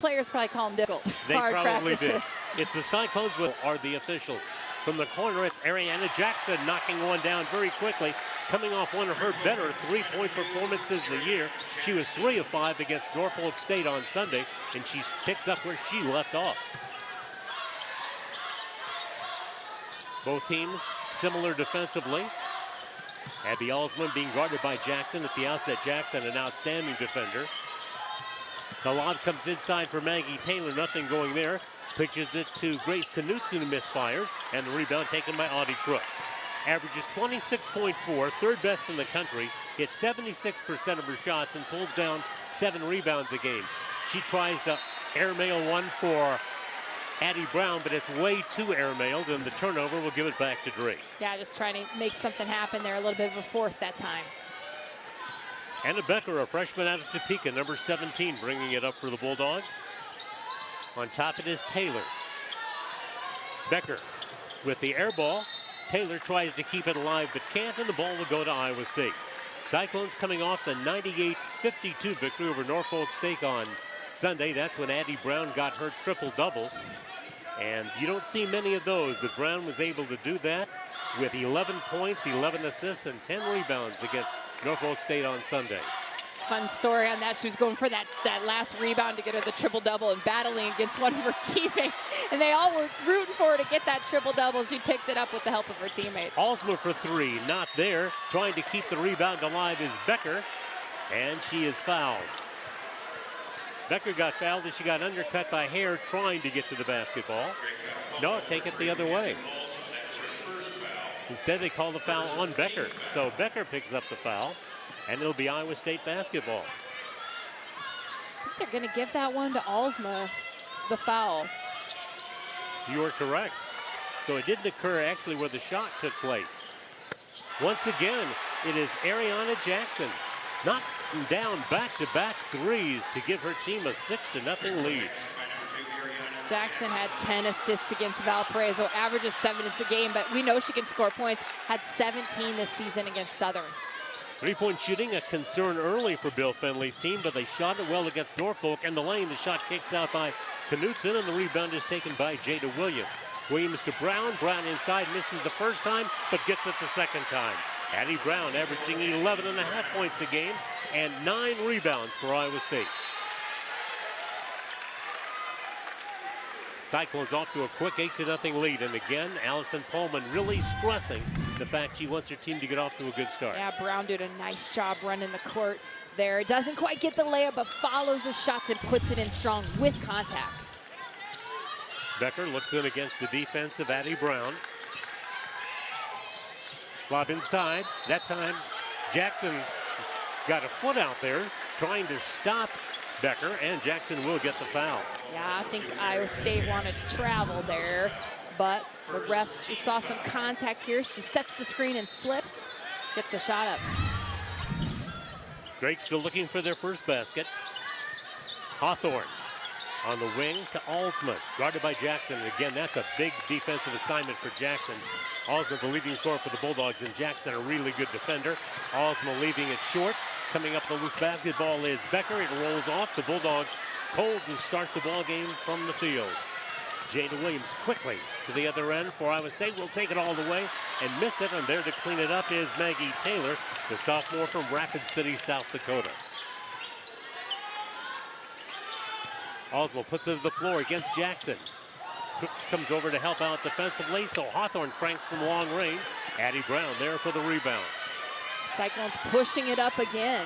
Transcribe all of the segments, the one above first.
players probably call them difficult. They hard probably practices. did. It's the Cyclones are the officials. From the corner, it's Ariana Jackson knocking one down very quickly, coming off one of her better three-point performances of the year. She was 3 of 5 against Norfolk State on Sunday, and she picks up where she left off. Both teams similar defensively. Abby Alsman being guarded by Jackson at the outset. Jackson, an outstanding defender. The lob comes inside for Maggie Taylor, nothing going there. Pitches it to Grace Knutson, who misfires, and the rebound taken by Audie Crooks. Averages 26.4, third best in the country, hits 76% of her shots, and pulls down 7 rebounds a game. She tries to airmail one for Addie Brown, but it's way too airmailed, and the turnover will give it back to Drake. Yeah, just trying to make something happen there, a little bit of a force that time. Anna Becker, a freshman out of Topeka, number 17, bringing it up for the Bulldogs. On top it is Taylor. Becker with the air ball. Taylor tries to keep it alive but can't, and the ball will go to Iowa State. Cyclones coming off the 98-52 victory over Norfolk State on Sunday. That's when Addie Brown got her triple-double. And you don't see many of those, but Brown was able to do that with 11 points, 11 assists, and 10 rebounds against Norfolk State on Sunday. Fun story on that. She was going for that last rebound to get her the triple-double and battling against one of her teammates. And they all were rooting for her to get that triple-double. She picked it up with the help of her teammates. Alsma for 3, not there. Trying to keep the rebound alive is Becker, and she is fouled. Becker got fouled and she got undercut by Hare trying to get to the basketball. No, take it the other way. Instead, they call the foul on Becker. So Becker picks up the foul, and it'll be Iowa State basketball. I think they're going to give that one to Alsma, the foul. You are correct. So it didn't occur actually where the shot took place. Once again, it is Ariana Jackson knocking down back-to-back threes to give her team a 6-0 lead. Jackson had 10 assists against Valparaiso, averages 7 a game, but we know she can score points. Had 17 this season against Southern. Three-point shooting, a concern early for Bill Finley's team, but they shot it well against Norfolk. And the lane, the shot kicks out by Knutson, and the rebound is taken by Jada Williams. Williams to Brown. Brown inside, misses the first time, but gets it the second time. Addie Brown averaging 11.5 points a game and 9 rebounds for Iowa State. Cyclones off to a quick 8-0 lead. And again, Allison Pullman really stressing the fact she wants her team to get off to a good start. Yeah, Brown did a nice job running the court there. Doesn't quite get the layup, but follows her shots and puts it in strong with contact. Becker looks in against the defense of Addie Brown. Lob inside. That time, Jackson got a foot out there trying to stop Becker, and Jackson will get the foul. Yeah, I think Iowa State wanted to travel there, but the refs saw some contact here. She sets the screen and slips, gets the shot up. Drake still looking for their first basket. Hawthorne on the wing to Alsma, guarded by Jackson. And again, that's a big defensive assignment for Jackson. Alsma, the leading scorer for the Bulldogs, and Jackson, a really good defender. Alsma leaving it short. Coming up the loose basketball is Becker. It rolls off. The Bulldogs cold to start the ball game from the field. Jada Williams quickly to the other end for Iowa State. Will take it all the way and miss it. And there to clean it up is Maggie Taylor, the sophomore from Rapid City, South Dakota. Alsma puts it to the floor against Jackson. Crooks comes over to help out defensively, so Hawthorne cranks from long range. Addie Brown there for the rebound. Cyclones pushing it up again.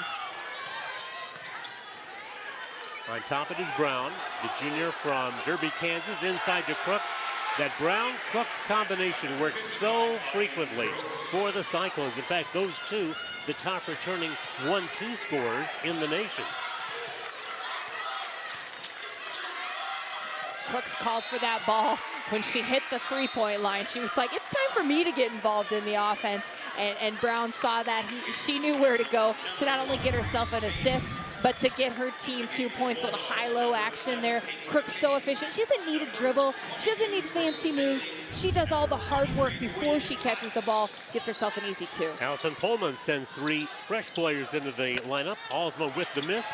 On top it is Brown, the junior from Derby, Kansas, inside to Crooks. That Brown-Crooks combination works so frequently for the Cyclones. In fact, those two, the top returning 1-2 scorers in the nation. Crooks called for that ball when she hit the three-point line. She was like, it's time for me to get involved in the offense. And Brown saw that. She knew where to go to not only get herself an assist, but to get her team 2 points. So the high-low action there. Crooks so efficient. She doesn't need a dribble. She doesn't need fancy moves. She does all the hard work before she catches the ball, gets herself an easy 2. Allison Pullman sends 3 fresh players into the lineup. Alsma with the miss.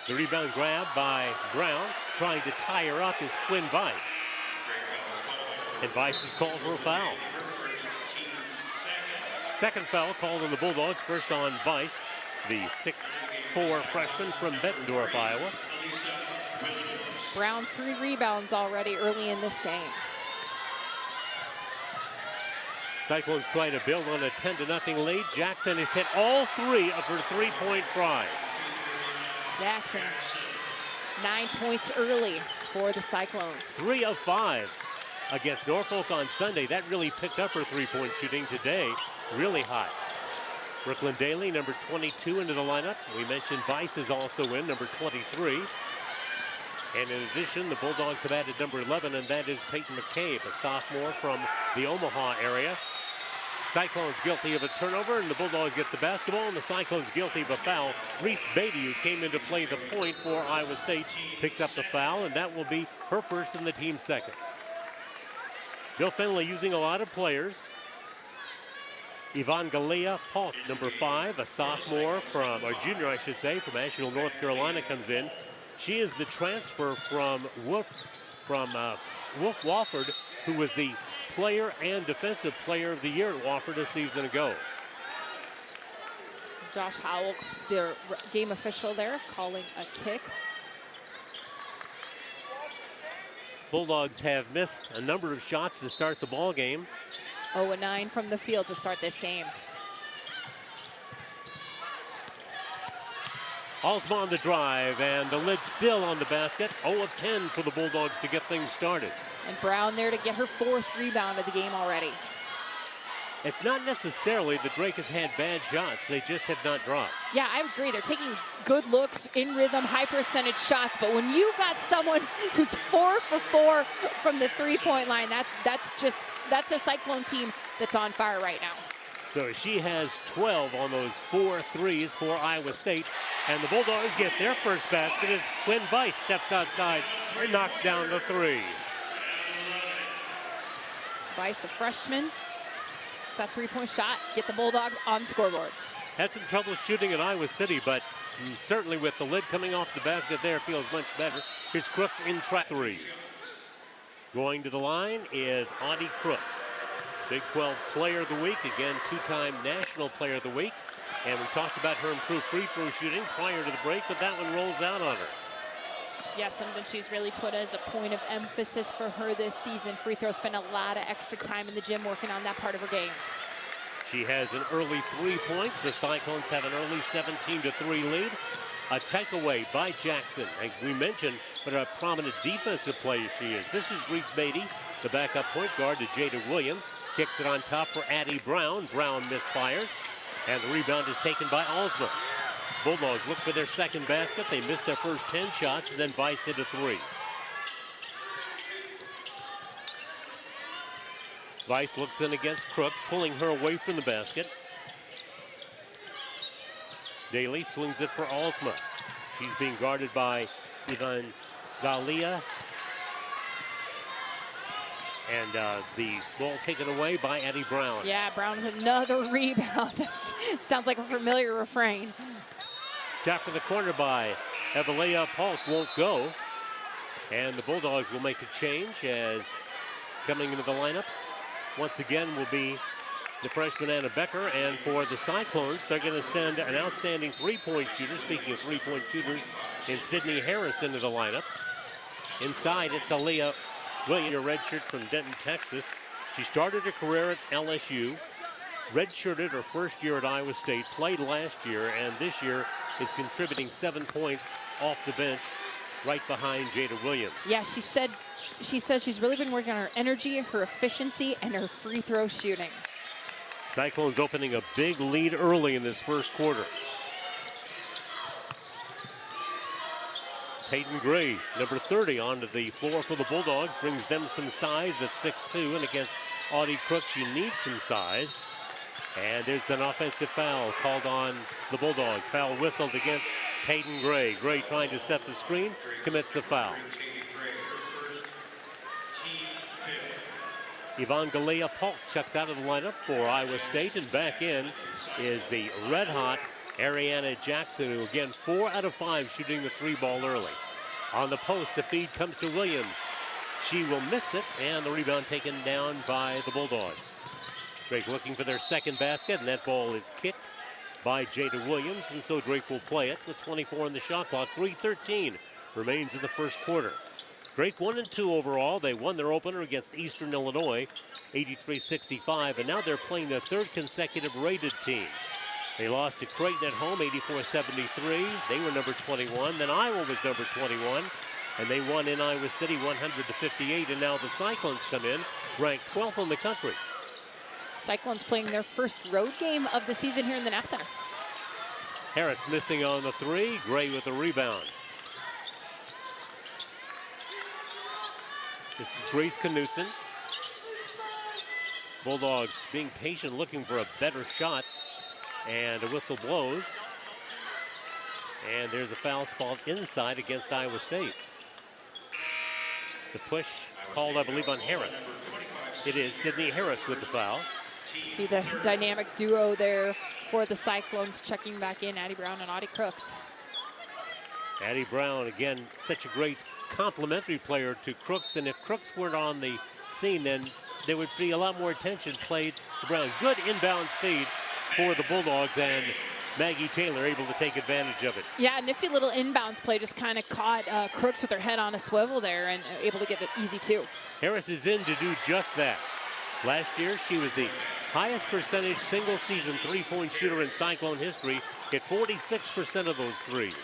The rebound grab by Brown. trying to tie her up is Quinn Weiss. And Weiss is called for a foul. Second foul called on the Bulldogs, first on Weiss, the 6'4" freshman from Bettendorf, Iowa. Brown 3 rebounds already early in this game. Cyclones trying to build on a 10-0 lead. Jackson has hit all 3 of her three-point tries. Jackson, 9 points early for the Cyclones. 3 of 5 against Norfolk on Sunday. That really picked up her three-point shooting today. Really hot. Brooklyn Daly, number 22, into the lineup. We mentioned Weiss is also in, number 23. And in addition, the Bulldogs have added number 11, and that is Peyton McCabe, a sophomore from the Omaha area. Cyclones guilty of a turnover, and the Bulldogs get the basketball, and the Cyclones guilty of a foul. Reese Beatty, who came in to play the point for Iowa State, picks up the foul, and that will be her first and the team's second. Bill Finley using a lot of players. Evangelia Polk, number 5, a sophomore from, or junior I should say, from Asheville, North Carolina, comes in. She is the transfer from Wolf Wofford, who was the player and defensive player of the year at Wofford a season ago. Josh Howell, their game official there, calling a kick. Bulldogs have missed a number of shots to start the ball game. 0-9 from the field to start this game. Alsma on the drive, and the lid still on the basket. 0 of 10 for the Bulldogs to get things started. And Brown there to get her 4th rebound of the game already. It's not necessarily that Drake has had bad shots. They just have not dropped. Yeah, I agree. They're taking good looks, in rhythm, high percentage shots. But when you got someone who's 4 for 4 from the three-point line, that's a Cyclone team that's on fire right now. So she has 12 on those 4 threes for Iowa State. And the Bulldogs get their first basket as Quinn Weiss steps outside and knocks down the 3. Weiss, a freshman. It's that three-point shot. Get the Bulldogs on the scoreboard. Had some trouble shooting at Iowa City, but certainly with the lid coming off the basket there, feels much better. Here's Crooks in track 3. Going to the line is Audie Crooks. Big 12 Player of the Week, again, 2-time National Player of the Week. And we talked about her improved free throw shooting prior to the break, but that one rolls out on her. Yeah, something she's really put as a point of emphasis for her this season. Free throw, spent a lot of extra time in the gym working on that part of her game. She has an early 3 points. The Cyclones have an early 17-3 lead. A takeaway by Jackson, as we mentioned, but a prominent defensive player she is. This is Reese Beatty, the backup point guard to Jada Williams. Kicks it on top for Addie Brown. Brown misfires, and the rebound is taken by Alsma. Bulldogs look for their second basket. They missed their first 10 shots, and then Weiss hit a 3. Weiss looks in against Crooks, pulling her away from the basket. Daly swings it for Alsma. She's being guarded by Evangelia. And the ball taken away by Addie Brown. Yeah, Brown with another rebound. Sounds like a familiar refrain. Shot for the corner by Evalea Polk won't go. And the Bulldogs will make a change as coming into the lineup once again will be the freshman Anna Becker. And for the Cyclones, they're going to send an outstanding three-point shooter, speaking of three-point shooters, in Sydney Harris into the lineup. Inside, it's Aaliyah Williams, a redshirt from Denton, Texas. She started her career at LSU, redshirted her first year at Iowa State, played last year, and this year is contributing 7 points off the bench right behind Jada Williams. Yeah, she says she's really been working on her energy, her efficiency, and her free throw shooting. Cyclones opening a big lead early in this first quarter. Peyton Gray, number 30, onto the floor for the Bulldogs, brings them some size at 6'2", and against Audie Crooks, you need some size. And there's an offensive foul called on the Bulldogs. Foul whistled against Peyton Gray. Gray trying to set the screen, commits the foul. Evangelia Polk checks out of the lineup for Iowa State, and back in is the red-hot Ariana Jackson, who again 4 out of 5 shooting the 3 ball early. On the post, the feed comes to Williams. She will miss it, and the rebound taken down by the Bulldogs. Drake looking for their second basket, and that ball is kicked by Jada Williams, and so Drake will play it with 24 on the shot clock. 3:13 remains in the first quarter. Drake 1-2 overall. They won their opener against Eastern Illinois, 83-65, and now they're playing their third consecutive rated team. They lost to Creighton at home, 84-73. They were number 21. Then Iowa was number 21, and they won in Iowa City 100-58, and now the Cyclones come in, ranked 12th in the country. Cyclones playing their first road game of the season here in the Knapp Center. Harris missing on the three. Gray with the rebound. This is Grace Knutson. Bulldogs being patient, looking for a better shot. And a whistle blows. And there's a foul spot inside against Iowa State. The push called, I believe, on Harris. It is Sydney Harris with the foul. See the dynamic duo there for the Cyclones checking back in, Addie Brown and Audie Crooks. Addie Brown, again, such a great complementary player to Crooks, and if Crooks weren't on the scene, then there would be a lot more attention played to Brown. Good inbounds feed for the Bulldogs, and Maggie Taylor able to take advantage of it. Yeah, nifty little inbounds play, just kind of caught Crooks with her head on a swivel there and able to get it easy too. Harris is in to do just that. Last year, she was the highest percentage single-season three-point shooter in Cyclone history, hit 46% of those threes.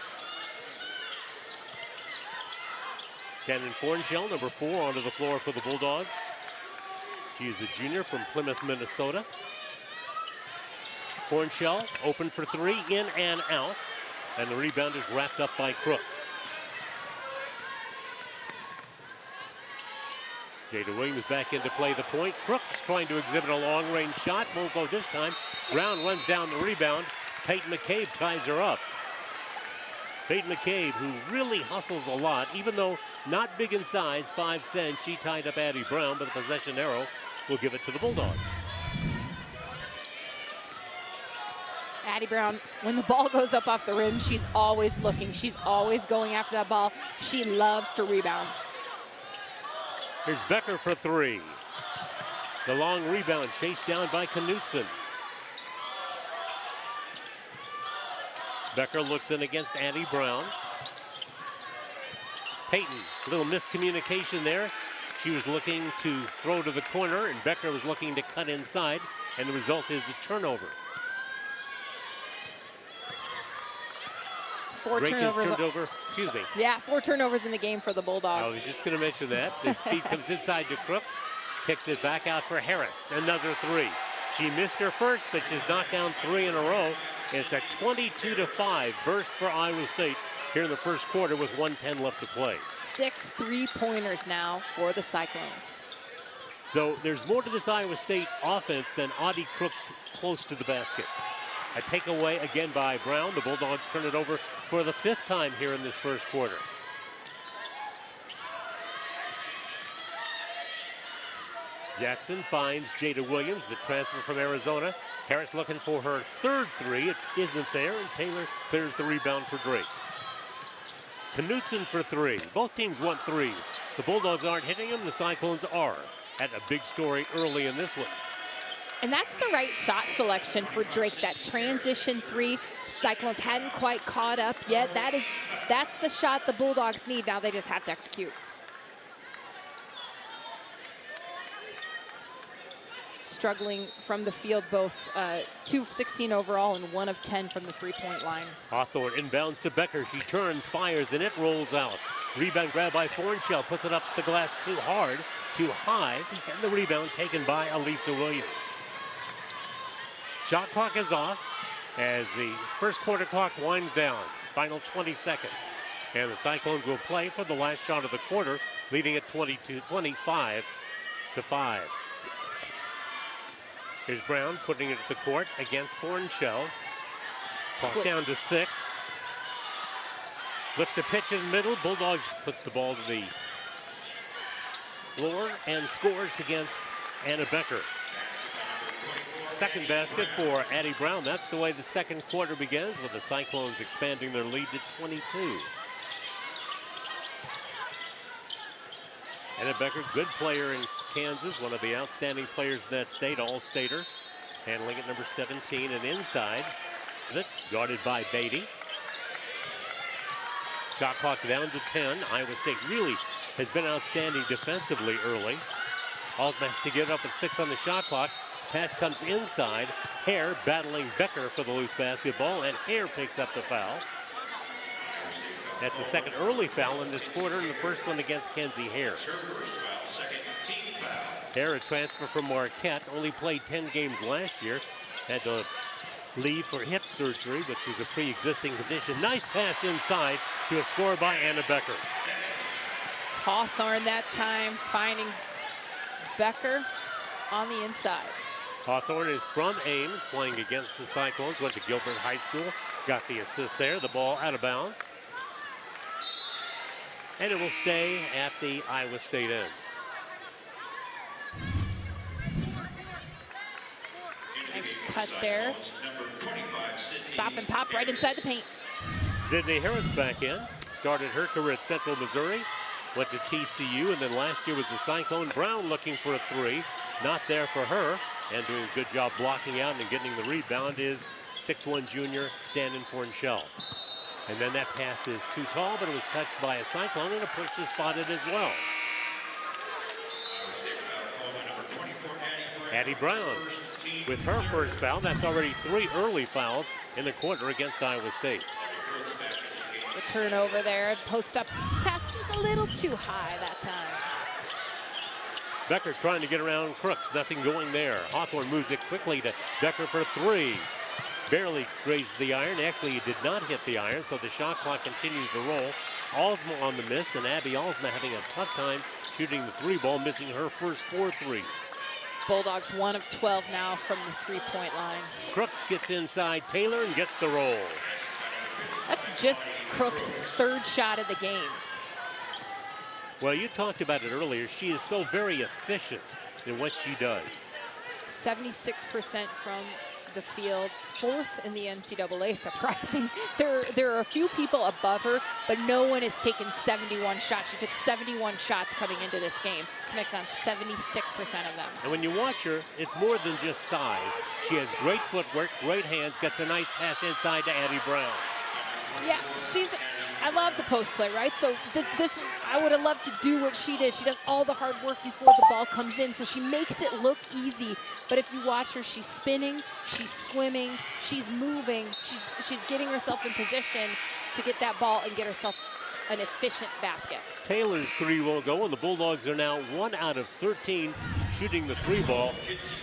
Cannon Fornshell, number 4, onto the floor for the Bulldogs. She is a junior from Plymouth, Minnesota. Fornshell open for three, in and out, and the rebound is wrapped up by Crooks. Jada Williams back in to play the point. Crooks trying to exhibit a long-range shot. Won't go this time. Brown runs down the rebound. Peyton McCabe ties her up. Peyton McCabe, who really hustles a lot, even though not big in size, 5'10", she tied up Addie Brown, but the possession arrow will give it to the Bulldogs. Addie Brown, when the ball goes up off the rim, she's always looking. She's always going after that ball. She loves to rebound. Here's Becker for three. The long rebound chased down by Knutson. Becker looks in against Addie Brown. Peyton, a little miscommunication there. She was looking to throw to the corner, and Becker was looking to cut inside, and the result is a turnover. Four turnovers. Turned over, excuse me. Yeah, 4 turnovers in the game for the Bulldogs. I was just going to mention that. The feed comes inside to Crooks, kicks it back out for Harris. Another three. She missed her first, but she's knocked down 3 in a row. It's a 22-5 burst for Iowa State here in the first quarter with 1:10 left to play. 6 3-pointers now for the Cyclones. So there's more to this Iowa State offense than Audie Crooks close to the basket. A takeaway again by Brown. The Bulldogs turn it over for the 5th time here in this first quarter. Jackson finds Jada Williams, the transfer from Arizona. Harris looking for her 3rd three. It isn't there, and Taylor clears the rebound for Drake. Knutson for 3. Both teams want threes. The Bulldogs aren't hitting them. The Cyclones are. At a big story early in this one. And that's the right shot selection for Drake. That transition 3. Cyclones hadn't quite caught up yet. That's the shot the Bulldogs need. Now they just have to execute. Struggling from the field, both 2 of 16 overall and 1 of 10 from the 3-point line. Hawthorne inbounds to Becker. She turns, fires, and it rolls out. Rebound grab by Fornshell. Puts it up the glass too hard, too high. And the rebound taken by Elisa Williams. Shot clock is off as the first quarter clock winds down. Final 20 seconds. And the Cyclones will play for the last shot of the quarter, leading at 25-5. Here's Brown putting it at the court against Fornshell. Clock down to 6. Looks to pitch in the middle. Bulldogs puts the ball to the floor and scores against Anna Becker. Second basket for Addie Brown. That's the way the second quarter begins, with the Cyclones expanding their lead to 22. Anna Becker, good player in Kansas, one of the outstanding players in that state, all-stater. Handling it, number 17, and inside. Guarded by Beatty. Shot clock down to 10. Iowa State really has been outstanding defensively early. Alsma has to get up at 6 on the shot clock. Pass comes inside. Hare battling Becker for the loose basketball, and Hare picks up the foul. That's the second early foul in this quarter, and the first one against Kenzie Hare. Hare, a transfer from Marquette, only played 10 games last year. Had to leave for hip surgery, which was a pre-existing condition. Nice pass inside to a score by Anna Becker. Hawthorne that time finding Becker on the inside. Hawthorne is from Ames, playing against the Cyclones. Went to Gilbert High School, got the assist there. The ball out of bounds. And it will stay at the Iowa State end. Nice cut there. Stop and pop right inside the paint. Sydney Harris back in. Started her career at Central Missouri. Went to TCU, and then last year was the Cyclone. Brown looking for a three. Not there for her. And doing a good job blocking out and getting the rebound is 6'1" junior Shannon Fornchell. And then that pass is too tall, but it was touched by a Cyclone, and a push is spotted as well. Addie Brown with her first foul. That's already 3 early fouls in the quarter against Iowa State. The turnover there, post up pass just a little too high that time. Becker trying to get around Crooks, nothing going there. Hawthorne moves it quickly to Becker for 3. Barely grazed the iron. Actually, he did not hit the iron, so the shot clock continues to roll. Alsma on the miss, and Abby Alsma having a tough time shooting the 3-ball, missing her first 4 threes. Bulldogs 1 of 12 now from the 3-point line. Crooks gets inside Taylor and gets the roll. That's just Crooks' 3rd shot of the game. Well, you talked about it earlier. She is so very efficient in what she does. 76% from the field, 4th in the NCAA, surprising. There are a few people above her, but no one has taken 71 shots. She took 71 shots coming into this game, connected on 76% of them. And when you watch her, it's more than just size. She has great footwork, great hands, gets a nice pass inside to Addie Brown. Yeah, I love the post play, right? So this, I would have loved to do what she did. She does all the hard work before the ball comes in, so she makes it look easy. But if you watch her, she's spinning, she's swimming, she's moving, she's getting herself in position to get that ball and get herself an efficient basket. Taylor's 3 won't go, and the Bulldogs are now 1 out of 13 shooting the 3-ball.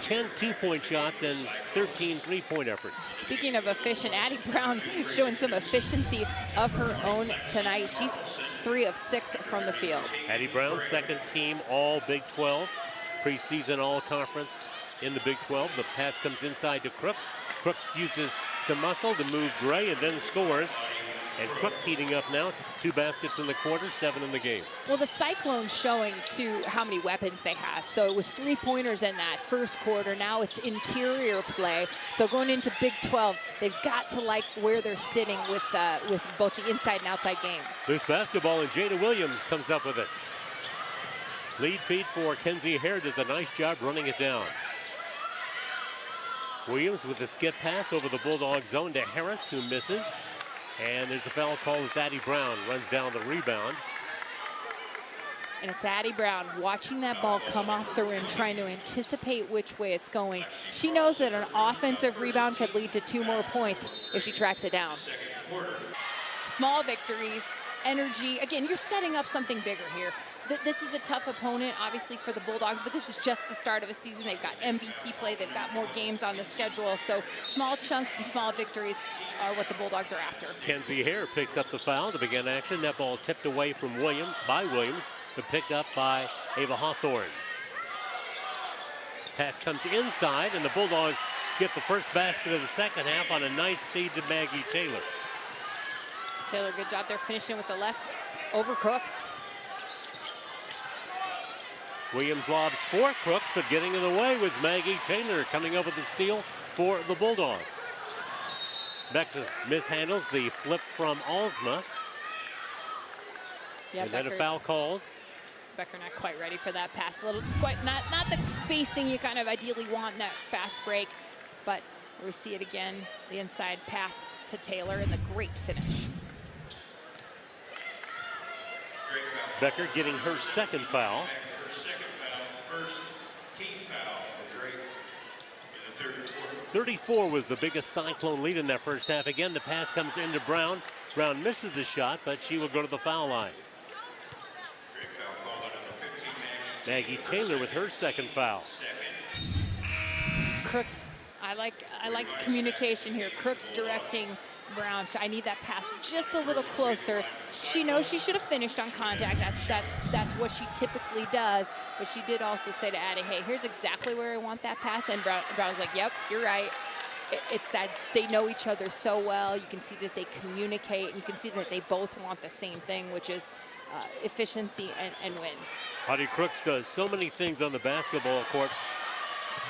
10 2-point shots and 13 3-point efforts. Speaking of efficient, Addie Brown showing some efficiency of her own tonight. She's 3 of 6 from the field. Addie Brown, 2nd team all Big 12, preseason all conference in the Big 12. The pass comes inside to Crooks. Crooks uses some muscle to move Gray and then scores. And Crooks heating up now. 2 baskets in the quarter, 7 in the game. Well, the Cyclones showing to how many weapons they have. So it was 3-pointers in that first quarter. Now it's interior play. So going into Big 12, they've got to like where they're sitting with both the inside and outside game. Loose basketball, and Jada Williams comes up with it. Lead feed for Kenzie Hare, does a nice job running it down. Williams with a skip pass over the Bulldog zone to Harris, who misses. And there's a foul call with Addie Brown, runs down the rebound. And it's Addie Brown watching that ball come off the rim, trying to anticipate which way it's going. She knows that an offensive rebound could lead to 2 more points if she tracks it down. Small victories, energy. Again, you're setting up something bigger here. This is a tough opponent, obviously, for the Bulldogs, but this is just the start of a season. They've got MVC play. They've got more games on the schedule. So small chunks and small victories are what the Bulldogs are after. Kenzie Hare picks up the foul to begin action. That ball tipped away from Williams, but picked up by Ava Hawthorne. Pass comes inside, and the Bulldogs get the first basket of the second half on a nice feed to Maggie Taylor. Taylor, good job there finishing with the left over Crooks. Williams lobs for Crooks, but getting in the way was Maggie Taylor coming up with the steal for the Bulldogs. Becker mishandles the flip from Alsma. Yeah, and then a foul called Becker not quite ready for that pass. A little, not the spacing you kind of ideally want in that fast break, but we see it again, the inside pass to Taylor and the great finish. Becker getting her second foul. First team foul for Drake in the third quarter. 34 was the biggest Cyclone lead in that first half. Again, the pass comes into Brown. Brown misses the shot, but she will go to the foul line. Maggie Taylor with her second foul. Crooks, I like the communication here. Crooks directing Brown. I need that pass just a little closer. She knows she should have finished on contact. That's what she typically does. But she did also say to Addie, hey, here's exactly where I want that pass. And Brown's like, yep, you're right. It's that they know each other so well. You can see that they communicate, and you can see that they both want the same thing, which is efficiency and wins. Audie Crooks does so many things on the basketball court,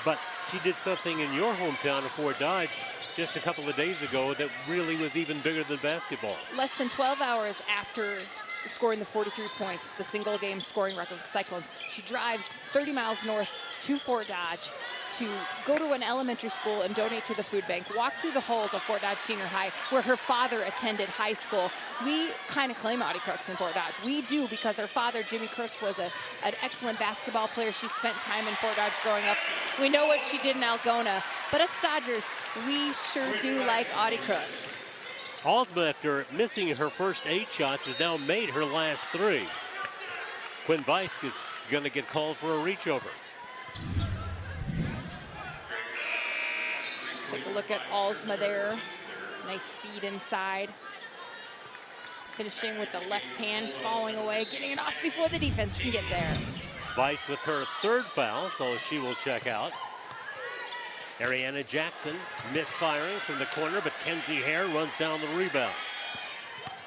but she did something in your hometown of Fort Dodge just a couple of days ago that really was even bigger than basketball. Less than 12 hours after scoring the 43 points, the single game scoring record for Cyclones, she drives 30 miles north to Fort Dodge to go to an elementary school and donate to the food bank, walk through the halls of Fort Dodge Senior High, where her father attended high school. We kind of claim Audie Crooks in Fort Dodge. We do, because her father, Jimmy Crooks, was an excellent basketball player. She spent time in Fort Dodge growing up. We know what she did in Algona, but us Dodgers, we sure do like Audie Crooks. Alsma, after missing her first 8 shots, has now made her last 3. Quinn Weiss is going to get called for a reach over. Take a look at Alsma there. Nice feed inside. Finishing with the left hand, falling away, getting it off before the defense can get there. Weiss with her 3rd foul, so she will check out. Ariana Jackson misfiring from the corner, but Kenzie Hare runs down the rebound.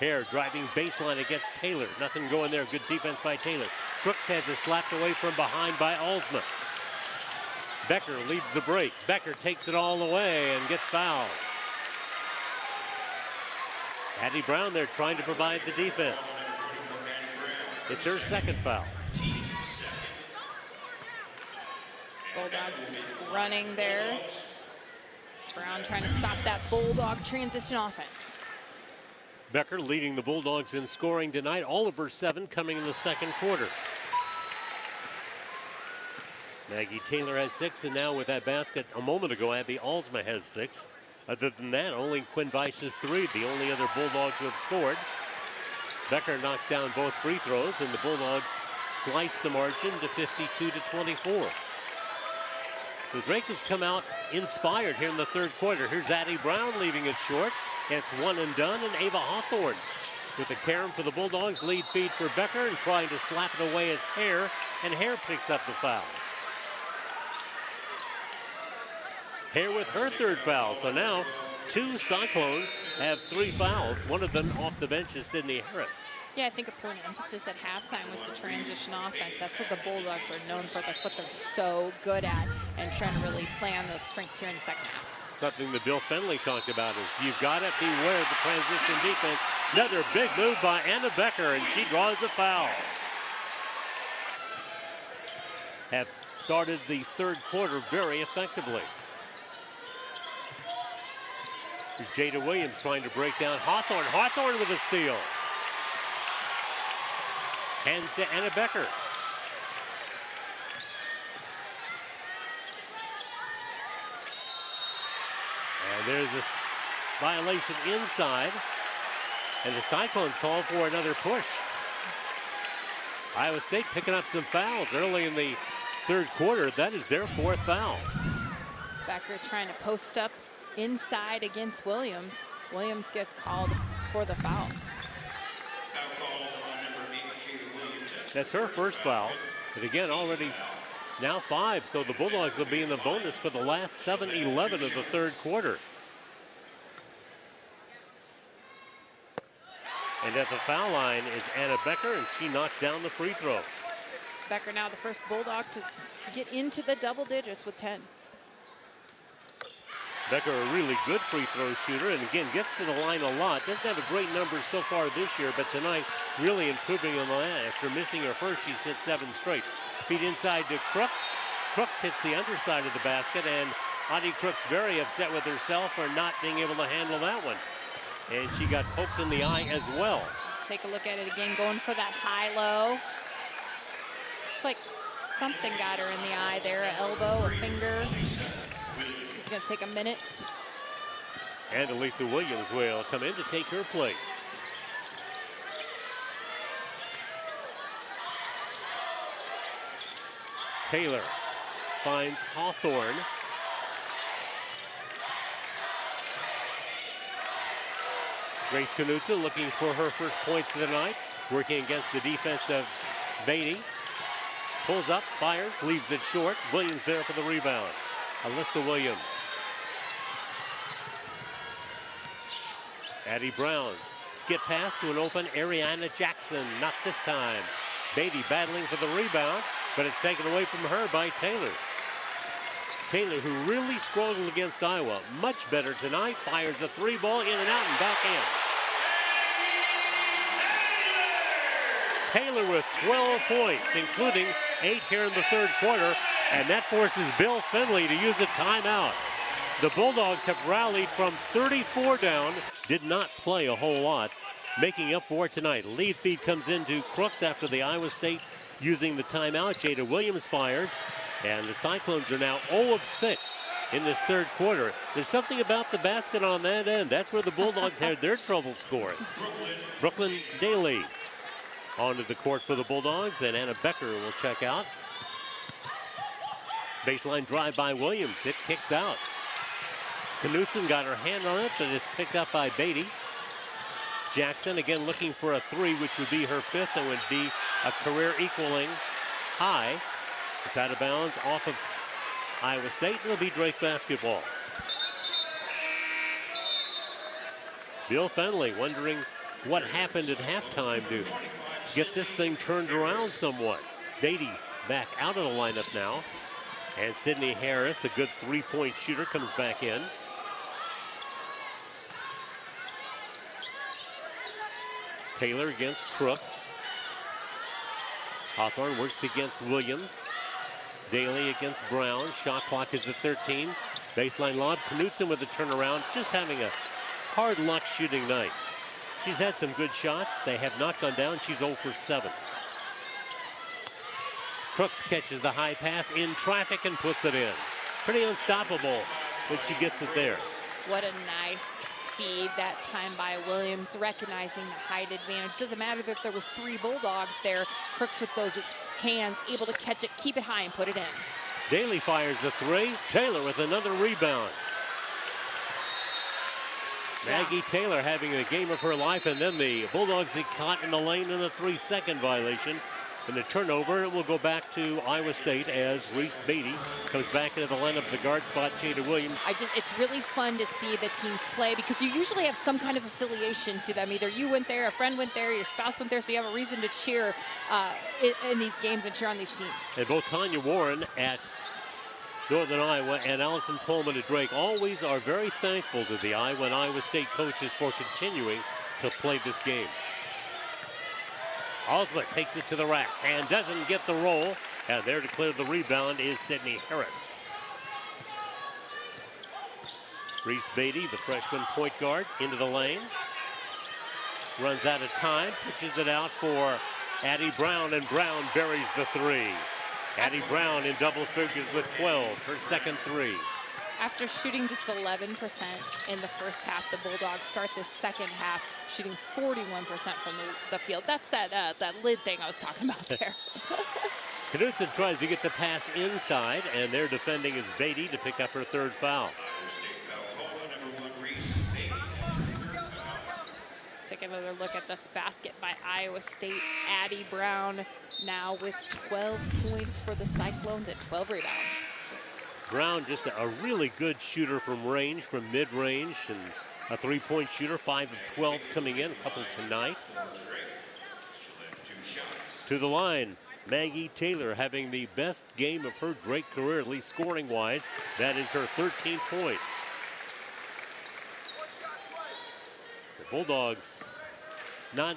Hare driving baseline against Taylor. Nothing going there. Good defense by Taylor. Crooks has it slapped away from behind by Alsma. Becker leads the break. Becker takes it all away and gets fouled. Addie Brown there trying to provide the defense. It's her 2nd foul. Bulldogs running there. Brown trying to stop that Bulldog transition offense. Becker leading the Bulldogs in scoring tonight. All of her 7 coming in the 2nd quarter. Maggie Taylor has 6, and now with that basket a moment ago, Abby Alsma has 6. Other than that, only Quinn Weiss has 3, the only other Bulldogs who have scored. Becker knocks down both free throws, and the Bulldogs slice the margin to 52-24. The Drake has come out inspired here in the 3rd quarter. Here's Addie Brown leaving it short. It's one and done, and Ava Hawthorne with the carom for the Bulldogs. Lead feed for Becker, and trying to slap it away is Hare, and Hare picks up the foul. Hare with her 3rd foul. So now 2 Cyclones have 3 fouls. One of them off the bench is Sydney Harris. Yeah, I think a point of emphasis at halftime was the transition offense. That's what the Bulldogs are known for. That's what they're so good at, and trying to really play on those strengths here in the 2nd half. Something that Bill Fenley talked about is you've got to beware of the transition defense. Another big move by Anna Becker, and she draws a foul. Have started the 3rd quarter very effectively. Here's Jada Williams trying to break down Hawthorne. Hawthorne with a steal. Hands to Anna Becker. And there's a violation inside. And the Cyclones call for another push. Iowa State picking up some fouls early in the 3rd quarter. That is their 4th foul. Becker trying to post up inside against Williams. Williams gets called for the foul. That's her 1st foul. But again, already now 5. So the Bulldogs will be in the bonus for the last 7-11 of the 3rd quarter. And at the foul line is Anna Becker, and she knocks down the free throw. Becker now the first Bulldog to get into the double digits with 10. Becker, a really good free throw shooter, and again, gets to the line a lot. Doesn't have a great number so far this year, but tonight really improving on that. After missing her first, she's hit 7 straight. Feed inside to Crooks. Crooks hits the underside of the basket, and Audie Crooks very upset with herself for not being able to handle that one. And she got poked in the eye as well. Take a look at it again, going for that high-low. Looks like something got her in the eye there, an elbow, a finger. She's going to take a minute. And Elisa Williams will come in to take her place. Taylor finds Hawthorne. Grace Knutson looking for her first points of the night, working against the defense of Beatty. Pulls up, fires, leaves it short. Williams there for the rebound. Alyssa Williams. Addie Brown. Skip pass to an open Ariana Jackson. Not this time. Beatty battling for the rebound, but it's taken away from her by Taylor. Taylor, who really struggled against Iowa, much better tonight, fires a 3-ball in and out and back in. Taylor with 12 points, including 8 here in the third quarter, and that forces Bill Finley to use a timeout. The Bulldogs have rallied from 34 down, did not play a whole lot, making up for it tonight. Lead feed comes into Crooks after the Iowa State using the timeout. Jada Williams fires, and the Cyclones are now 0 of 6 in this third quarter. There's something about the basket on that end. That's where the Bulldogs had their trouble scoring. Brooklyn Daly onto the court for the Bulldogs, and Anna Becker will check out. Baseline drive by Williams. It kicks out. Knutson got her hand on it, but it's picked up by Beatty. Jackson again looking for a 3, which would be her 5th and would be a career equaling high. It's out of bounds off of Iowa State. It'll be Drake basketball. Bill Finley wondering what happened at halftime to get this thing turned around somewhat. Beatty back out of the lineup now. And Sydney Harris, a good 3-point shooter, comes back in. Taylor against Crooks. Hawthorne works against Williams. Daly against Brown. Shot clock is at 13. Baseline lob. Knutson with the turnaround. Just having a hard luck shooting night. She's had some good shots. They have not gone down. She's 0 for 7. Crooks catches the high pass in traffic and puts it in. Pretty unstoppable when she gets it there. What a nice feed that time by Williams, recognizing the height advantage. Doesn't matter that there was 3 Bulldogs there. Crooks with those hands, able to catch it, keep it high, and put it in. Daly fires a 3. Taylor with another rebound. Maggie Taylor having the game of her life, and then the Bulldogs get caught in the lane in a 3-second violation. And the turnover, it will go back to Iowa State as Reese Beatty comes back into the lineup, the guard spot, Jada Williams. It's really fun to see the teams play because you usually have some kind of affiliation to them. Either you went there, a friend went there, your spouse went there, so you have a reason to cheer in these games and cheer on these teams. And both Tanya Warren at Northern Iowa and Allison Pullman at Drake always are very thankful to the Iowa and Iowa State coaches for continuing to play this game. Oslet takes it to the rack and doesn't get the roll. And there to clear the rebound is Sydney Harris. Reese Beatty, the freshman point guard, into the lane. Runs out of time, pitches it out for Addie Brown, and Brown buries the 3. Addie Brown in double figures with 12, her second 3. After shooting just 11% in the first half, the Bulldogs start this second half shooting 41% from the field. That's that lid thing I was talking about there. Knutson tries to get the pass inside, and their defending is Beatty to pick up her 3rd foul. Take another look at this basket by Iowa State. Addie Brown now with 12 points for the Cyclones at 12 rebounds. Brown just a really good shooter from range, from mid-range, and a 3-point shooter, 5 of 12 coming in, a couple tonight. To the line, Maggie Taylor having the best game of her Drake career, at least scoring-wise. That is her 13th point. Bulldogs not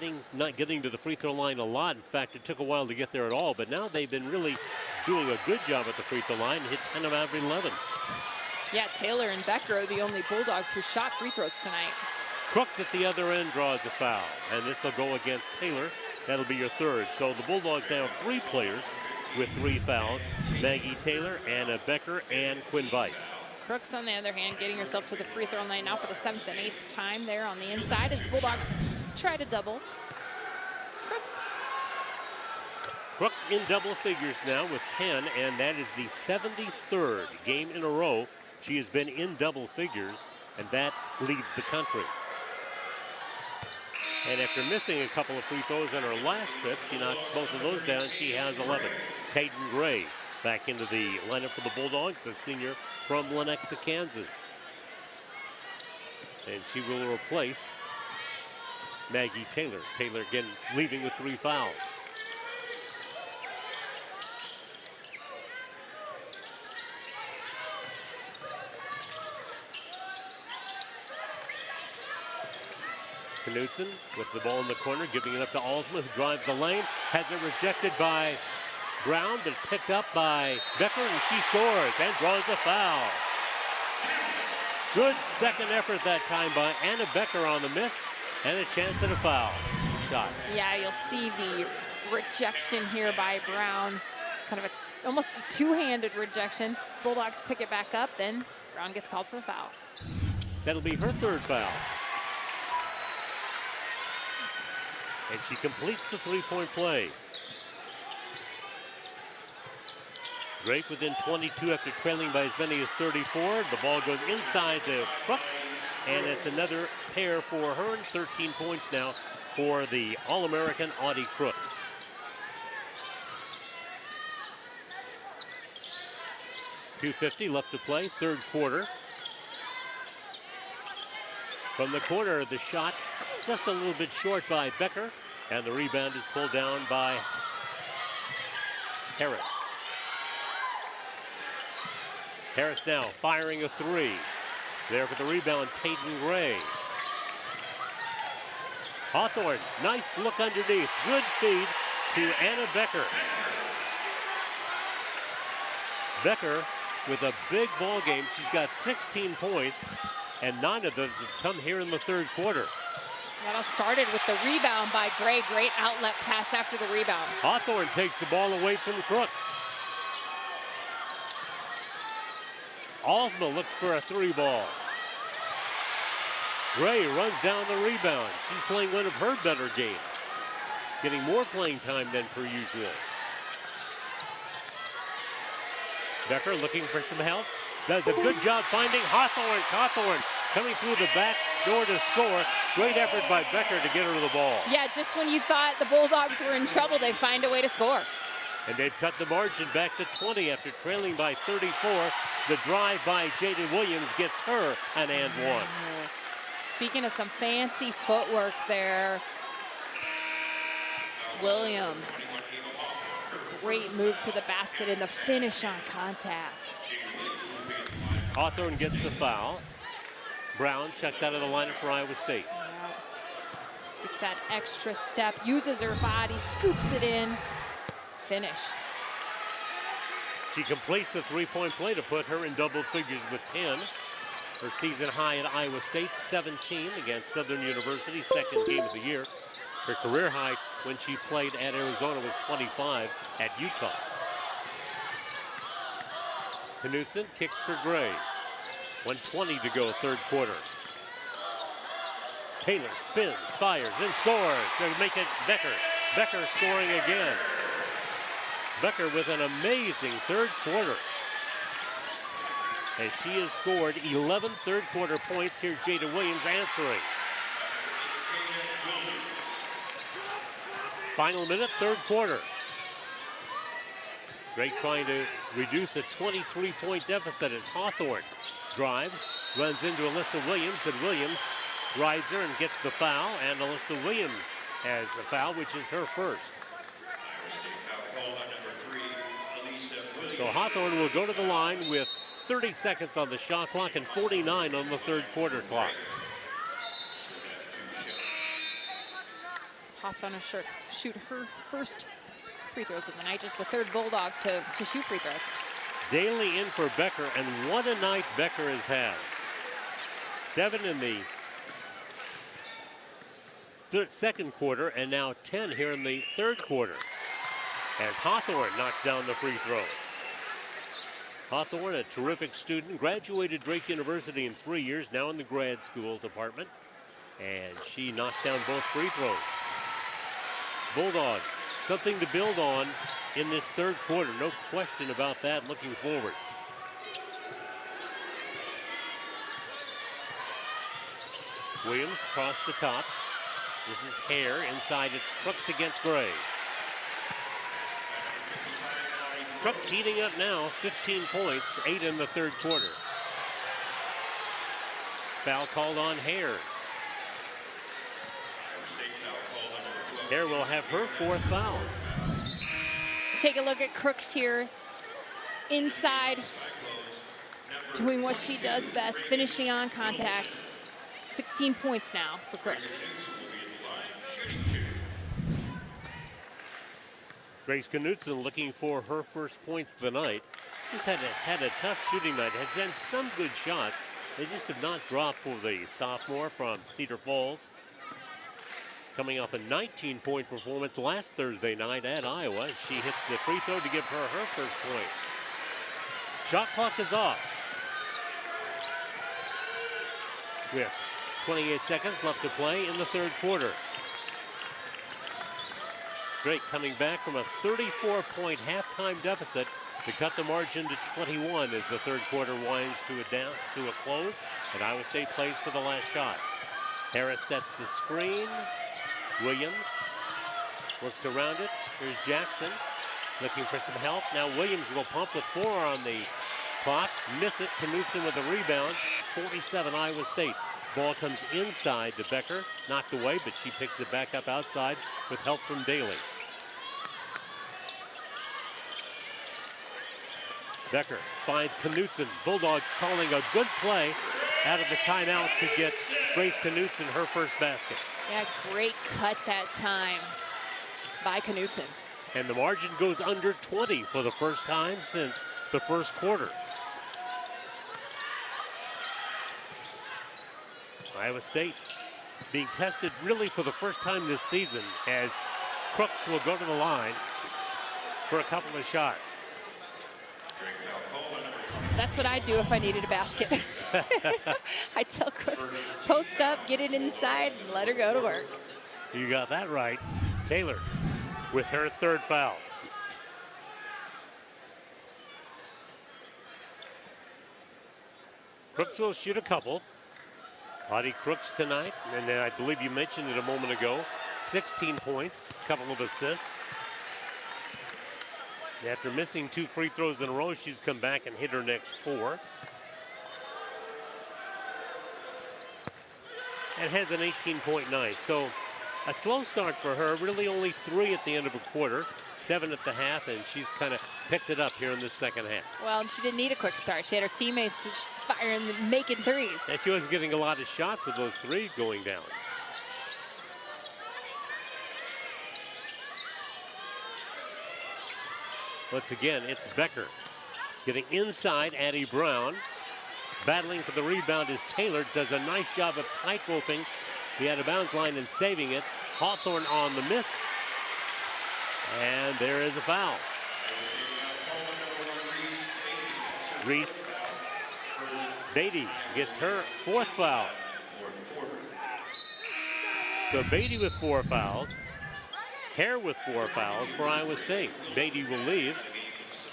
getting to the free throw line a lot. In fact, it took a while to get there at all, but now they've been really doing a good job at the free throw line, hit 10 of every 11. Yeah, Taylor and Becker are the only Bulldogs who shot free throws tonight. Crooks at the other end draws a foul, and this will go against Taylor. That'll be your third. So the Bulldogs now have 3 players with 3 fouls. Maggie Taylor, Anna Becker, and Quinn Weiss. Crooks, on the other hand, getting herself to the free throw line now for the 7th and 8th time there on the inside as the Bulldogs try to double. Crooks in double figures now with 10, and that is the 73rd game in a row she has been in double figures, and that leads the country. And after missing a couple of free throws on her last trip, she knocks both of those down. She has 11. Peyton Gray back into the lineup for the Bulldogs, the senior from Lenexa, Kansas. And she will replace Maggie Taylor. Taylor again leaving with 3 fouls. Knudsen with the ball in the corner, giving it up to Alsma, who drives the lane, has it rejected by Brown, but picked up by Becker, and she scores and draws a foul. Good second effort that time by Anna Becker on the miss, and a chance at a foul shot. Yeah, you'll see the rejection here by Brown, kind of almost a two-handed rejection. Bulldogs pick it back up, then Brown gets called for the foul. That'll be her 3rd foul. And she completes the 3-point play. Drake within 22 after trailing by as many as 34. The ball goes inside to Crooks, and it's another pair for her, and 13 points now for the All-American Audie Crooks. .250 left to play, 3rd quarter. From the corner, the shot just a little bit short by Becker, and the rebound is pulled down by Harris. Harris now firing a 3. There for the rebound, Peyton Gray. Hawthorne, nice look underneath. Good feed to Anna Becker. Becker with a big ball game. She's got 16 points, and 9 of those have come here in the 3rd quarter. That all started with the rebound by Gray. Great outlet pass after the rebound. Hawthorne takes the ball away from Crooks. Alsma looks for a 3 ball. Gray runs down the rebound. She's playing one of her better games, getting more playing time than per usual. Becker looking for some help. Does a good job finding Hawthorne. Hawthorne coming through the back door to score. Great effort by Becker to get her to the ball. Yeah, just when you thought the Bulldogs were in trouble, they find a way to score. And they've cut the margin back to 20 after trailing by 34. The drive by Jaden Williams gets her an and 1. Speaking of some fancy footwork there, Williams, a great move to the basket and the finish on contact. Hawthorne gets the foul. Brown checks out of the lineup for Iowa State. Yeah, just gets that extra step, uses her body, scoops it in, finish. She completes the 3-point play to put her in double figures with 10. Her season high at Iowa State, 17 against Southern University, 2nd game of the year. Her career high when she played at Arizona was 25 at Utah. Knudsen kicks for Gray. 1:20 to go, 3rd quarter. Taylor spins, fires, and scores to make it Becker. Becker scoring again. Becker with an amazing 3rd quarter. As she has scored 11 3rd quarter points. Here's Jada Williams answering. Final minute, 3rd quarter. Drake trying to reduce a 23-point deficit as Hawthorne drives, runs into Alyssa Williams, and Williams rides her and gets the foul, and Alyssa Williams has a foul, which is her first. So Hawthorne will go to the line with 30 seconds on the shot clock and 49 on the 3rd quarter clock. Hawthorne shoot her first free throws of the night, just the third Bulldog to shoot free throws. Daly in for Becker, and what a night Becker has had. 7 in the second quarter, and now 10 here in the third quarter, as Hawthorne knocks down the free throw. Hawthorne, a terrific student, graduated Drake University in 3 years, now in the grad school department, and she knocks down both free throws. Bulldogs, something to build on in this third quarter, no question about that looking forward. Williams across the top. This is Hare inside. It's Crooks against Gray. Crooks heating up now, 15 points, 8 in the third quarter. Foul called on Hare. Hare will have her 4th foul. Take a look at Crooks here, inside, doing what she does best, finishing on contact. 16 points now for Crooks. Grace Knutson looking for her first points of the night. Just had a tough shooting night. Has had some good shots. They just have not dropped for the sophomore from Cedar Falls. Coming off a 19-point performance last Thursday night at Iowa. She hits the free throw to give her her first point. Shot clock is off. With 28 seconds left to play in the third quarter. Drake coming back from a 34-point halftime deficit to cut the margin to 21 as the third quarter winds to a close, and Iowa State plays for the last shot. Harris sets the screen. Williams works around it. Here's Jackson looking for some help. Now Williams will pump with 4 on the clock. Miss it. Knutson with a rebound. 47 Iowa State. Ball comes inside to Becker. Knocked away, but she picks it back up outside with help from Daly. Becker finds Knutson. Bulldogs calling a good play out of the timeouts to get Grace Knutson her first basket. Yeah, great cut that time by Knutson. And the margin goes under 20 for the first time since the first quarter. Iowa State being tested really for the first time this season, as Crooks will go to the line for a couple of shots. That's what I'd do if I needed a basket. I'd tell Crooks, post up, get it inside, and let her go to work. You got that right. Taylor with her 3rd foul. Crooks will shoot a couple. Audie Crooks tonight, and I believe you mentioned it a moment ago, 16 points, a couple of assists. After missing 2 free throws in a row, she's come back and hit her next 4. And has an 18-point night. So a slow start for her, really only 3 at the end of a quarter, 7 at the half, and she's kind of picked it up here in the second half. Well, and she didn't need a quick start. She had her teammates firing, making threes. And she was getting a lot of shots with those 3 going down. Once again, it's Becker getting inside. Addie Brown battling for the rebound as Taylor does a nice job of tight-roping the out-of-bounds line and saving it. Hawthorne on the miss. And there is a foul. Reese Beatty gets her 4th foul. So Beatty with 4 fouls. Hare with 4 fouls for Iowa State. Beatty will leave,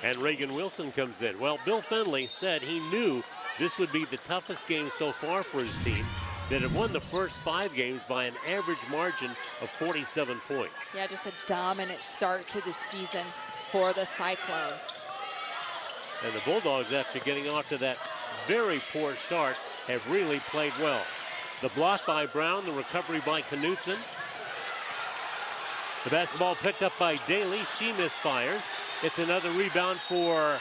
and Reagan Wilson comes in. Well, Bill Fenley said he knew this would be the toughest game so far for his team, that have won the first 5 games by an average margin of 47 points. Yeah, just a dominant start to the season for the Cyclones. And the Bulldogs, after getting off to that very poor start, have really played well. The block by Brown, the recovery by Knutson. The basketball picked up by Daly. She misfires. It's another rebound for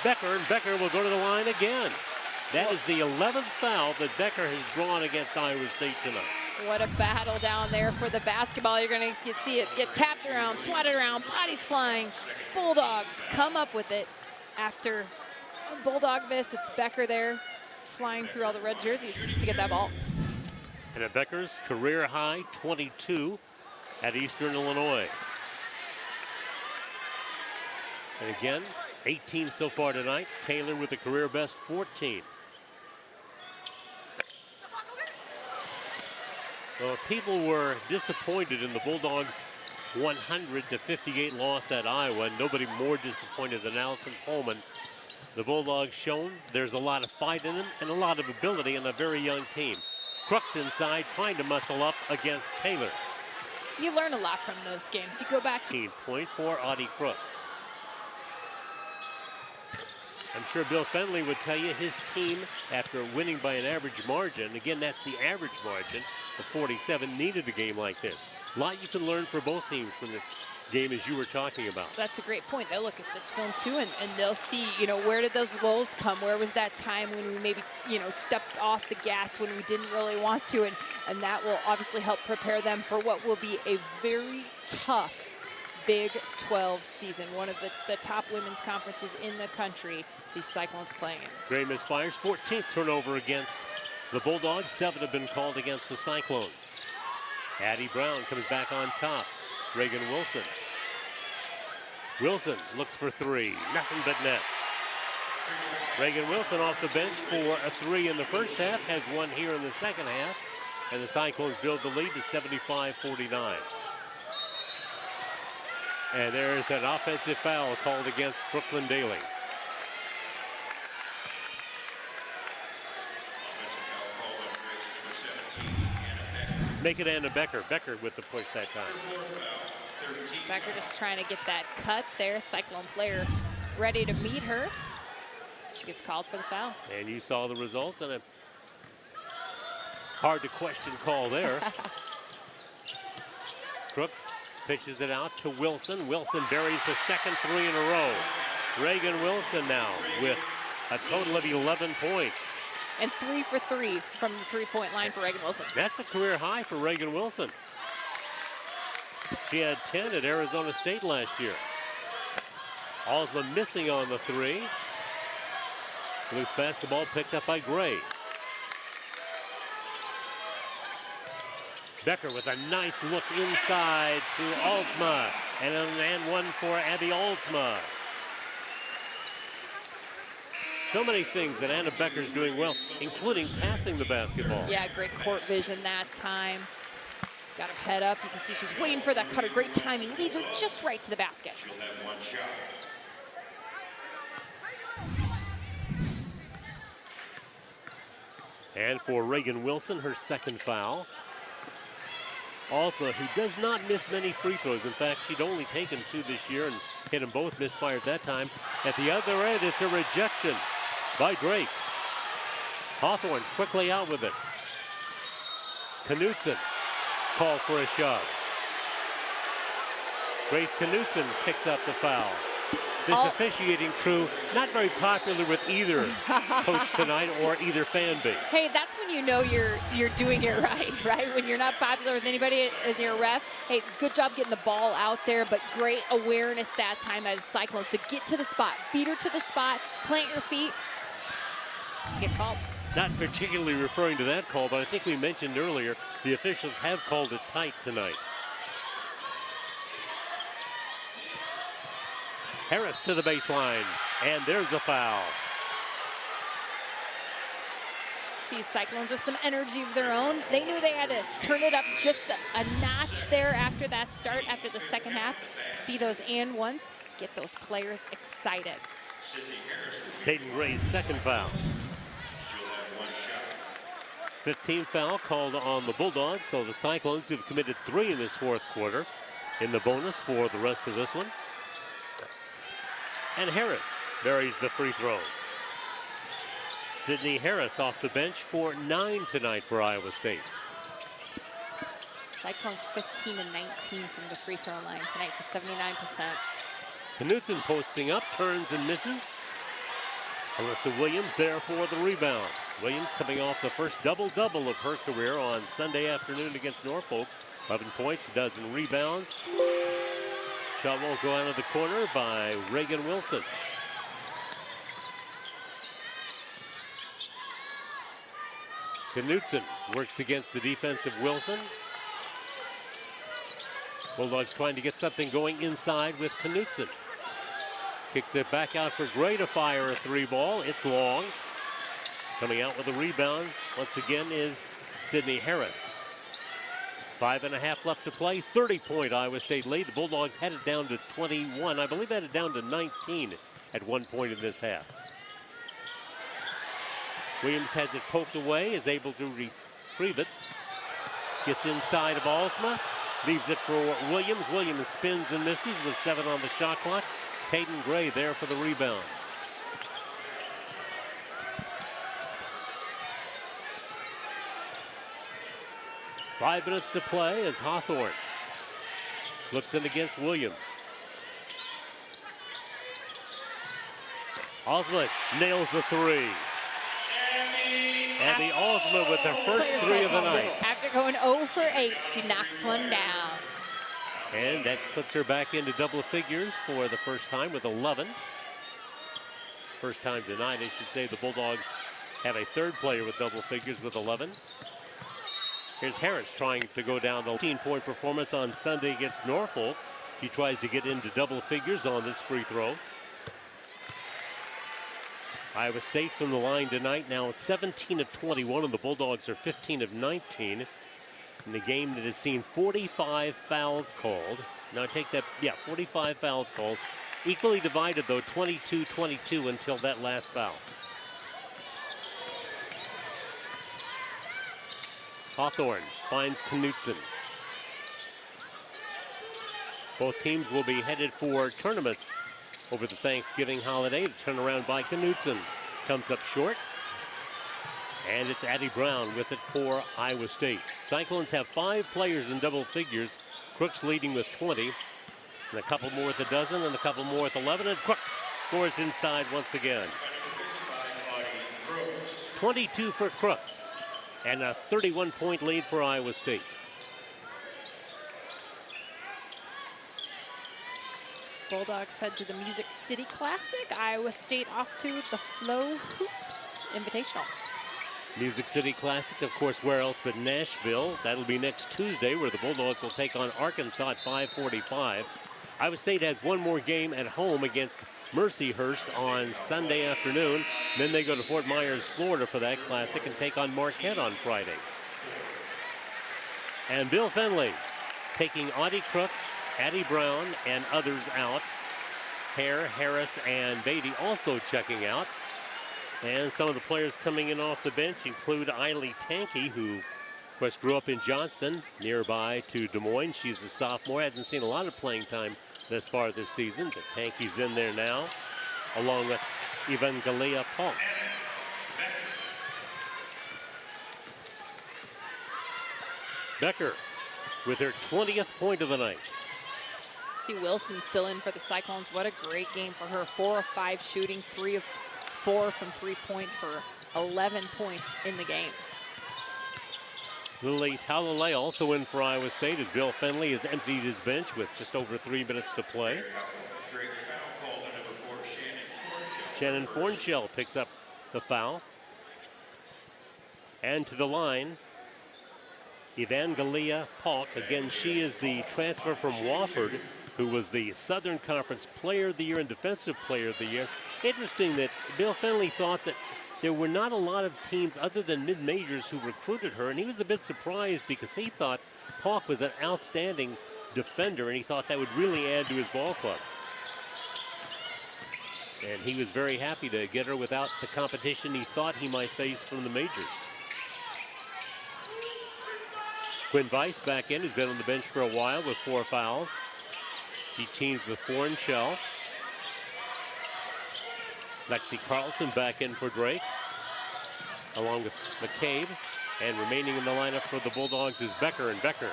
Becker, and Becker will go to the line again. That is the 11th foul that Becker has drawn against Iowa State tonight. What a battle down there for the basketball. You're going to see it get tapped around, swatted around, bodies flying. Bulldogs come up with it after a Bulldog miss. It's Becker there flying through all the red jerseys to get that ball. And at Becker's career high 22 at Eastern Illinois. And again, 18 so far tonight. Taylor with a career best 14. Well, people were disappointed in the Bulldogs' 100-58 loss at Iowa. Nobody more disappointed than Allison Pullman. The Bulldogs shown there's a lot of fight in them and a lot of ability in a very young team. Crooks inside trying to muscle up against Taylor. You learn a lot from those games. You go back. Point for Audie Crooks. I'm sure Bill Fenley would tell you his team, after winning by an average margin, again, that's the average margin of 47, needed a game like this. A lot you can learn for both teams from this game, as you were talking about. That's a great point. They'll look at this film too, and they'll see, you know, where did those lulls come? Where was that time when we maybe, you know, stepped off the gas when we didn't really want to? And that will obviously help prepare them for what will be a very tough Big 12 season, one of the top women's conferences in the country, these Cyclones playing in. Gray misfires, 14th turnover against the Bulldogs. 7 have been called against the Cyclones. Addie Brown comes back on top. Reagan Wilson. Wilson looks for 3, nothing but net. Reagan Wilson off the bench for a 3 in the first half, has one here in the second half, and the Cyclones build the lead to 75-49. And there's an offensive foul called against Brooklyn Daly. Make it Anna Becker. Becker with the push that time. Becker just trying to get that cut there. Cyclone player ready to meet her. She gets called for the foul. And you saw the result, and a hard to question call there. Crooks pitches it out to Wilson. Wilson buries the second 3 in a row. Reagan Wilson now with a total of 11 points. And 3 for 3 from the three-point line for Reagan Wilson. That's a career high for Reagan Wilson. She had 10 at Arizona State last year. Alsma missing on the 3. Loose basketball picked up by Gray. Becker with a nice look inside to Alsma. And an and one for Abby Alsma. So many things that Anna Becker's doing well, including passing the basketball. Yeah, great court vision that time. Got her head up. You can see she's waiting for that cutter. Great timing. Leads her just right to the basket. She'll have one shot. And for Reagan Wilson, her second foul. Alsma, who does not miss many free throws. In fact, she'd only taken 2 this year and hit them both, misfired that time. At the other end, it's a rejection by Drake. Hawthorne quickly out with it. Knutson called for a shove. Grace Knutson picks up the foul. This officiating crew, not very popular with either coach tonight or either fan base. Hey, that's when you know you're doing it right? When you're not popular with anybody in your ref. Hey, good job getting the ball out there, but great awareness that time as Cyclones to get to the spot, beat her to the spot, plant your feet, get called. Not particularly referring to that call, but I think we mentioned earlier the officials have called it tight tonight. Harris to the baseline, and there's a foul. See Cyclones with some energy of their own. They knew they had to turn it up just a notch there after that start, after the second half. See those and ones, get those players excited. Tatum Gray's second foul. 15th foul called on the Bulldogs, so the Cyclones have committed 3 in this fourth quarter in the bonus for the rest of this one. And Harris buries the free throw. Sydney Harris off the bench for 9 tonight for Iowa State. Cyclones 15 and 19 from the free throw line tonight for 79%. Knutson posting up, turns and misses. Alyssa Williams there for the rebound. Williams coming off the first double-double of her career on Sunday afternoon against Norfolk. 11 points, a dozen rebounds. Shot won't go out of the corner by Reagan Wilson. Knutson works against the defense of Wilson. Bulldogs trying to get something going inside with Knutson. Kicks it back out for Gray to fire a three ball. It's long. Coming out with a rebound once again is Sydney Harris. 5.5 left to play. 30-point Iowa State lead. The Bulldogs had it down to 21. I believe had it down to 19 at one point in this half. Williams has it poked away, is able to retrieve it. Gets inside of Alsma. Leaves it for Williams. Williams spins and misses with 7 on the shot clock. Caden Gray there for the rebound. Five minutes to play as Hawthorne looks in against Williams. Alsma nails the three. Abby Alsma with her first three of the night. After going 0 for 8, she knocks one down. And that puts her back into double figures for the first time with 11. First time tonight, I should say. The Bulldogs have a third player with double figures with 11. Here's Harris trying to go down the 15-point performance on Sunday against Norfolk. She tries to get into double figures on this free throw. Iowa State from the line tonight now 17 of 21, and the Bulldogs are 15 of 19 in the game that has seen 45 fouls called. Now take that, 45 fouls called. Equally divided though, 22-22 until that last foul. Hawthorne finds Knutson. Both teams will be headed for tournaments over the Thanksgiving holiday. The turnaround by Knutson comes up short. And it's Addie Brown with it for Iowa State. Cyclones have 5 players in double figures. Crooks leading with 20. And a couple more with a dozen and a couple more with 11. And Crooks scores inside once again. 22 for Crooks. And a 31-point lead for Iowa State. Bulldogs head to the Music City Classic. Iowa State off to the Flow Hoops Invitational. Music City Classic, of course, where else but Nashville. That'll be next Tuesday, where the Bulldogs will take on Arkansas at 5:45. Iowa State has one more game at home against Mercyhurst on Sunday afternoon. Then they go to Fort Myers, Florida for that classic and take on Marquette on Friday. And Bill Fenley taking Audie Crooks, Addie Brown, and others out. Hare, Harris, and Beatty also checking out. And some of the players coming in off the bench include Eiley Tankey, who, of course, grew up in Johnston, nearby to Des Moines. She's a sophomore, hasn't seen a lot of playing time thus far this season, but Tankey's in there now, along with Evangelia Polk. Becker with her 20th point of the night. See Wilson still in for the Cyclones. What a great game for her. 4 of 5 shooting, 3 of 4 from three-point for 11 points in the game. Lily Talalay also in for Iowa State as Bill Fenley has emptied his bench with just over 3 minutes to play. Shannon Fornshell picks up the foul. And to the line, Evangelia Polk. Again, she is the transfer from Wofford, who was the Southern Conference Player of the Year and Defensive Player of the Year. Interesting that Bill Fenley thought that there were not a lot of teams other than mid-majors who recruited her, and he was a bit surprised because he thought Polk was an outstanding defender, and he thought that would really add to his ball club. And he was very happy to get her without the competition he thought he might face from the majors. Quinn Weiss back in, has been on the bench for a while with 4 fouls. He teams with Fornshell. Lexi Carlson back in for Drake, along with McCabe. And remaining in the lineup for the Bulldogs is Becker, and Becker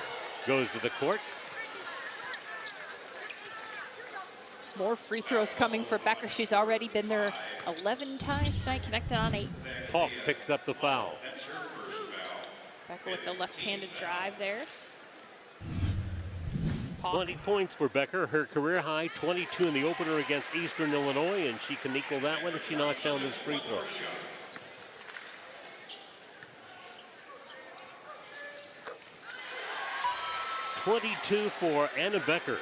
goes to the court. More free throws coming for Becker. She's already been there 11 times tonight, connected on 8. Paulk picks up the foul. Becker with the left-handed drive there. Paulk. 20 points for Becker, her career high, 22 in the opener against Eastern Illinois, and she can equal that one if she knocks down this free throw. .22 for Anna Becker,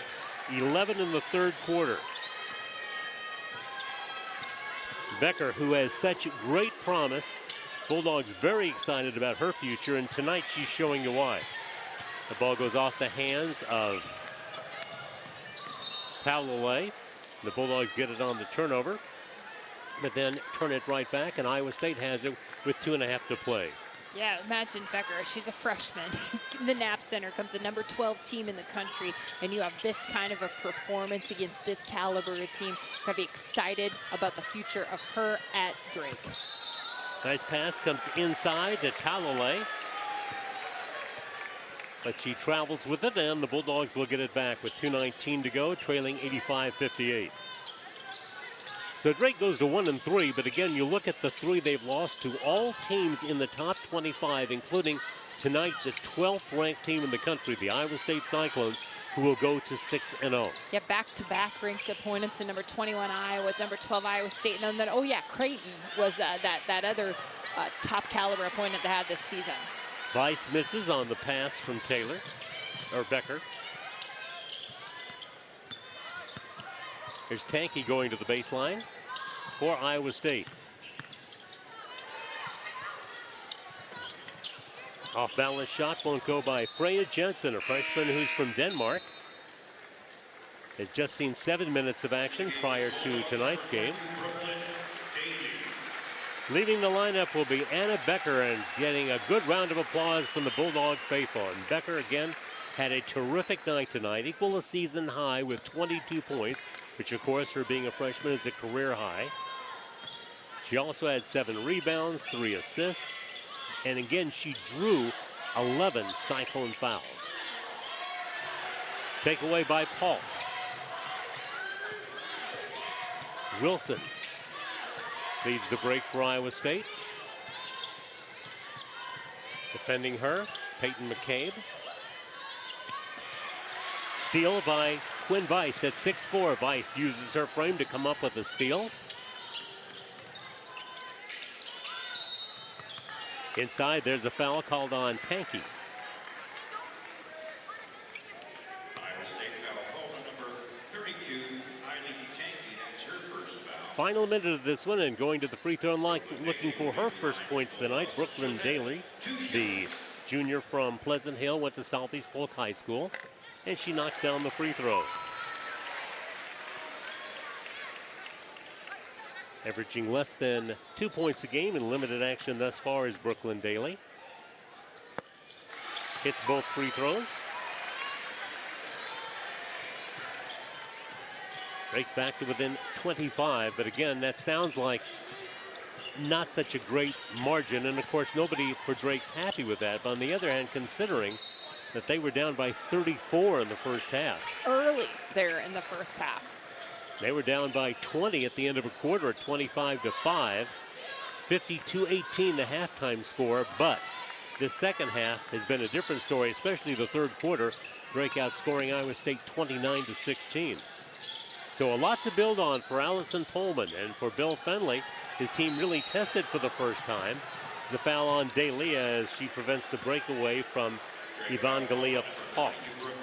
11 in the third quarter. Becker, who has such great promise, Bulldogs very excited about her future, and tonight she's showing you why. The ball goes off the hands of Talalay. The Bulldogs get it on the turnover, but then turn it right back, and Iowa State has it with 2.5 to play. Yeah, imagine Becker. She's a freshman. The Knapp Center comes the number 12 team in the country, and you have this kind of a performance against this caliber of team. Gotta be excited about the future of her at Drake. Nice pass comes inside to Talalay, but she travels with it, and the Bulldogs will get it back with 2:19 to go, trailing 85-58. So Drake goes to 1-3, but again, you look at the 3 they've lost to all teams in the top 25, including tonight the 12th ranked team in the country, the Iowa State Cyclones, who will go to 6-0. Yeah, back-to-back ranked opponents in number 21 Iowa, number 12 Iowa State, and then, oh yeah, Creighton was that other top caliber opponent they had this season. Vice misses on the pass from Taylor, or Becker. Here's Tanky going to the baseline for Iowa State. Off-balance shot won't go by Freya Jensen, a freshman who's from Denmark. Has just seen 7 minutes of action prior to tonight's game. Leaving the lineup will be Anna Becker, and getting a good round of applause from the Bulldog faithful. And Becker again had a terrific night tonight, equal a season high with 22 points, which of course, her being a freshman is a career high. She also had 7 rebounds, 3 assists, and again, she drew 11 Cyclone fouls. Takeaway by Paulk. Wilson leads the break for Iowa State. Defending her, Peyton McCabe. Steal by Quinn Weiss at 6'4". Weiss uses her frame to come up with a steal. Inside, there's a foul called on Tanky. Iowa State foul called on number 32, Eileen Tanky. That's her first foul. Final minute of this one, and going to the free throw line, looking for her first points tonight, Brooklyn Daly, the junior from Pleasant Hill, went to Southeast Polk High School, and she knocks down the free throw. Averaging less than 2 points a game in limited action thus far is Brooklyn Daly. Hits both free throws. Break back to within 25, but again, that sounds like not such a great margin, and of course nobody for Drake's happy with that. But on the other hand, considering that they were down by 34 in the first half. Early there in the first half. They were down by 20 at the end of a quarter at 25-5. 52-18 the halftime score, but this second half has been a different story, especially the third quarter. Drake outscoring Iowa State 29-16. So a lot to build on for Allison Pullman, and for Bill Fenley. His team really tested for the first time. The foul on Daly as she prevents the breakaway from Evangelia Paulk.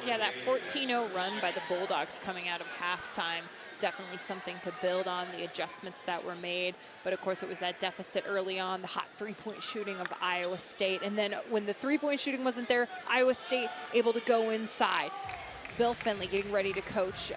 Yeah, that 14-0 run by the Bulldogs coming out of halftime, definitely something to build on, the adjustments that were made. But of course, it was that deficit early on, the hot three-point shooting of Iowa State. And then when the three-point shooting wasn't there, Iowa State able to go inside. Bill Fenley getting ready to coach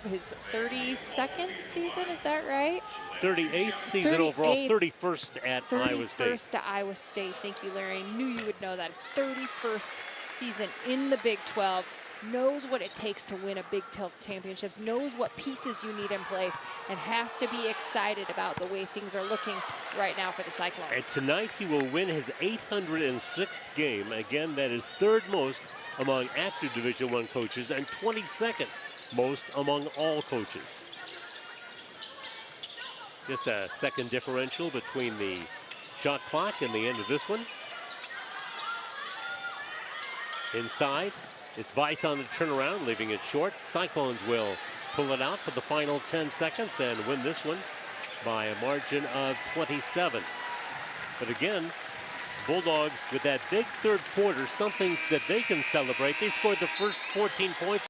his 32nd season, is that right? 38th season overall, 31st at Iowa State. 31st to Iowa State, thank you, Larry. I knew you would know that. His 31st season in the Big 12. Knows what it takes to win a Big 12 championships, knows what pieces you need in place, and has to be excited about the way things are looking right now for the Cyclones. And tonight he will win his 806th game. Again, that is third most among active Division I coaches and 22nd most among all coaches. Just a second differential between the shot clock and the end of this one. Inside, it's Weiss on the turnaround, leaving it short. Cyclones will pull it out for the final 10 seconds and win this one by a margin of 27. But again, Bulldogs with that big third quarter, something that they can celebrate. They scored the first 14 points.